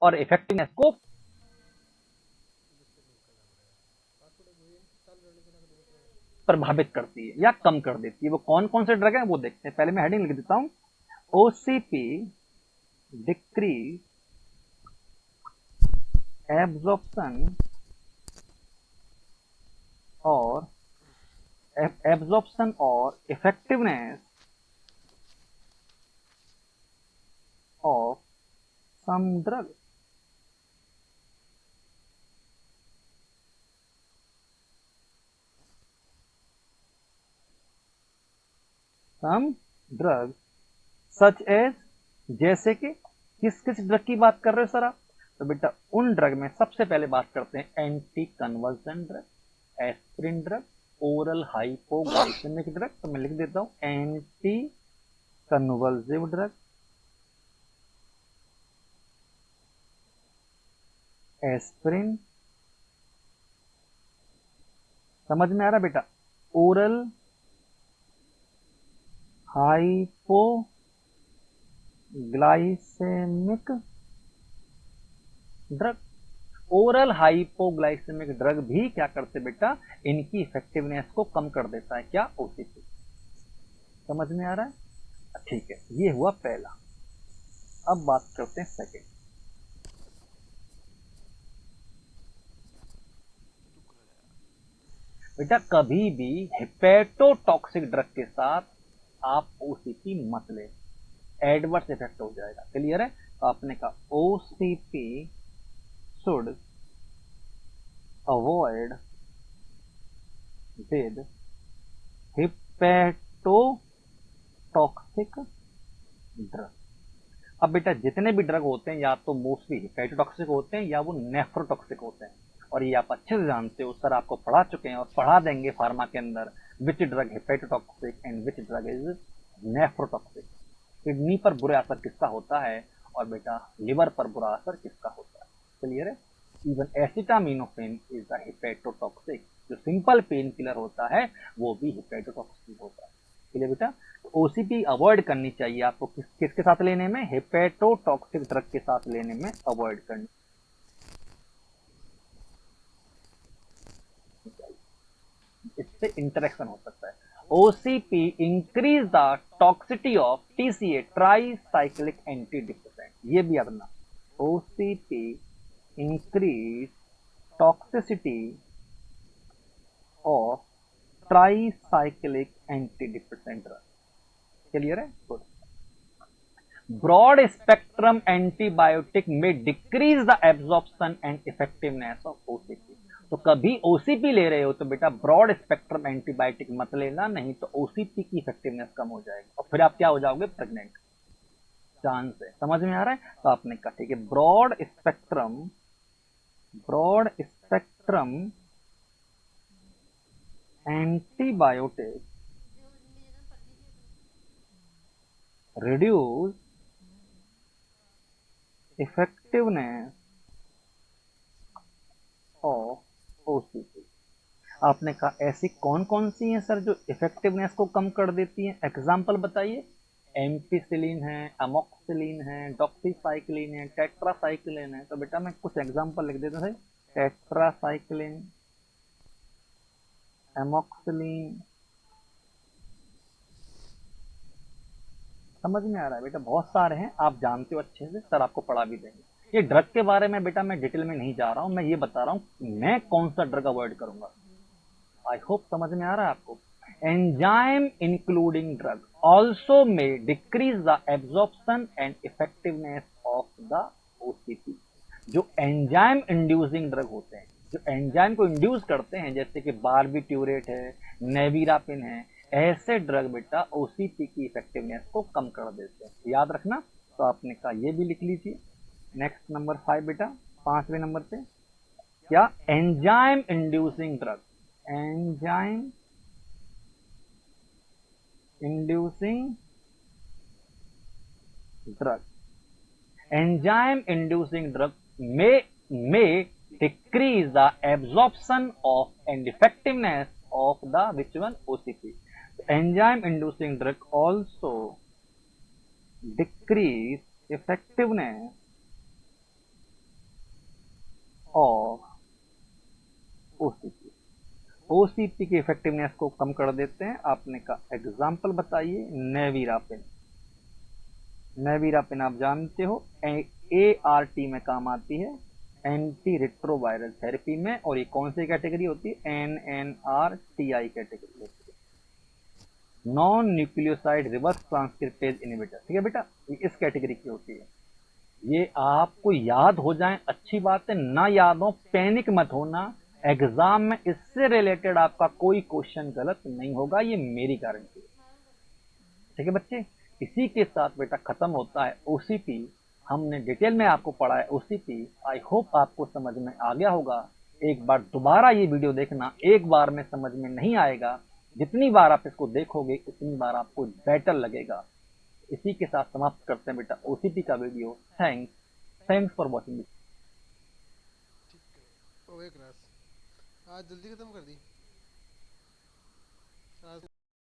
और इफेक्टिवनेस को प्रभावित करती है या कम कर देती है। वो कौन कौन से ड्रग है वो देखते हैं। पहले मैं हेडिंग लिख देता हूं, ओसीपी डिक्रीज एब्जॉर्प्शन और effectiveness of some drug. Some drug such as, जैसे कि किस किस ड्रग की बात कर रहे हो सर आप? तो बेटा उन ड्रग में सबसे पहले बात करते हैं anti conversion drug, aspirin drug, oral hypoglycaemic drug. तो मैं लिख देता हूं एंटी कन्वर्सिव ड्रग, एस्पिरिन, समझ में आ रहा बेटा, oral hypoglycaemic drug. Oral hypoglycaemic drug भी क्या करते बेटा, इनकी इफेक्टिवनेस को कम कर देता है। क्या? ओसीपी। समझ में आ रहा है? ठीक है, ये हुआ पहला। अब बात करते हैं सेकंड। बेटा कभी भी हेपेटोटॉक्सिक ड्रग के साथ आप ओसीपी मत ले, एडवर्स इफेक्ट हो जाएगा। क्लियर है? तो आपने कहा OCP should avoid with hepatotoxic drug. अब बेटा जितने भी ड्रग होते हैं या तो मोस्टली हिपेटोटॉक्सिक होते हैं या वो नेफ्रोटॉक्सिक होते हैं। और ये आप अच्छे से जानते हो, सर आपको पढ़ा चुके हैं और पढ़ा देंगे फार्मा के अंदर, which drug hepatotoxic and which drug is nephrotoxic. Kidney पर बुरा असर किसका होता है और बेटा लिवर पर बुरा असर किसका होता है। क्लियर है? Even acetaminophen is the hepatotoxic. जो सिंपल पेन किलर होता है वो भी हिपेटोटॉक्सिक होता है। क्लियर बेटा? ओसीपी अवॉइड करनी चाहिए आपको किसके साथ लेने में, हेपेटोटॉक्सिक ड्रग के साथ लेने में अवॉइड करनी चाहिए, इससे इंटरेक्शन हो सकता है। OCP increase the toxicity of TCA, try cyclic anti depressant. ये भी अपना OCP increase toxicity of try cyclic anti depressant drug. Clear है? गुड। ब्रॉड स्पेक्ट्रम एंटीबायोटिक में decrease the absorption and effectiveness of OCP. तो कभी OCP ले रहे हो तो बेटा ब्रॉड स्पेक्ट्रम एंटीबायोटिक मत लेना, नहीं तो ओसीपी की इफेक्टिवनेस कम हो जाएगी और फिर आप क्या हो जाओगे, प्रेग्नेंट। चांस है। समझ में आ रहा है? तो आपने कहा ठीक है, broad spectrum antibiotic reduce effectiveness of OCP. आपने कहा ऐसी कौन कौन सी हैं सर जो इफेक्टिवनेस को कम कर देती हैं? एग्जाम्पल बताइए। एम्पिसिलिन है, अमोक्सिलिन है, डॉक्सीसाइक्लिन है, टेट्रासाइक्लिन है। तो बेटा मैं कुछ एग्जाम्पल लिख देता था। Tetracycline, amoxicillin. समझ में आ रहा है बेटा? बहुत सारे हैं, आप जानते हो अच्छे से, सर आपको पढ़ा भी देंगे। ये ड्रग के बारे में बेटा मैं डिटेल में नहीं जा रहा हूं, मैं ये बता रहा हूं मैं कौन सा ड्रग अवॉइड करूंगा। आई होप समझ में आ रहा है आपको। एंजाइम इंक्लूडिंग ड्रग ऑल्सो में decrease the absorption and effectiveness of the OCP. जो एंजाइम इंड्यूसिंग ड्रग होते हैं, जो एंजाइम को इंड्यूस करते हैं, जैसे कि बारबिट्यूरेट है, नेविरापिन है, ऐसे ड्रग बेटा ओसीपी की इफेक्टिवनेस को कम कर देते हैं। याद रखना। तो आपने कहा ये भी लिख लीजिए। नेक्स्ट नंबर 5 बेटा, 5वें नंबर पे क्या, enzyme inducing drug, enzyme inducing drug, enzyme inducing drug may decrease the absorption of and effectiveness of the which one, OCP. Enzyme inducing drug also decrease effectiveness OCP. OCP की effectiveness को कम कर देते हैं। आपने कहा example बताइए। नेविरापिन। नेविरापिन आप जानते हो ART में काम आती है, एंटी रिट्रोवायरल थेरेपी में, और ये कौन सी कैटेगरी होती है? NNRTI कैटेगरी होती है, non nucleoside reverse transcriptase inhibitor. ठीक है बेटा, ये इस कैटेगरी की होती है। ये आपको याद हो जाए अच्छी बात है, ना याद हो पैनिक मत होना। एग्जाम में इससे रिलेटेड आपका कोई क्वेश्चन गलत नहीं होगा, ये मेरी गारंटी है। ठीक है बच्चे, इसी के साथ बेटा खत्म होता है ओसीपी। हमने डिटेल में आपको पढ़ा है ओसीपी। आई होप आपको समझ में आ गया होगा। एक बार दोबारा ये वीडियो देखना, एक बार में समझ में नहीं आएगा, जितनी बार आप इसको देखोगे उतनी बार आपको बेटर लगेगा। इसी के साथ समाप्त करते हैं बेटा ओसीपी का video. Thanks, thanks for watching. ठीक है। ओके क्लास, आज जल्दी खत्म कर दी।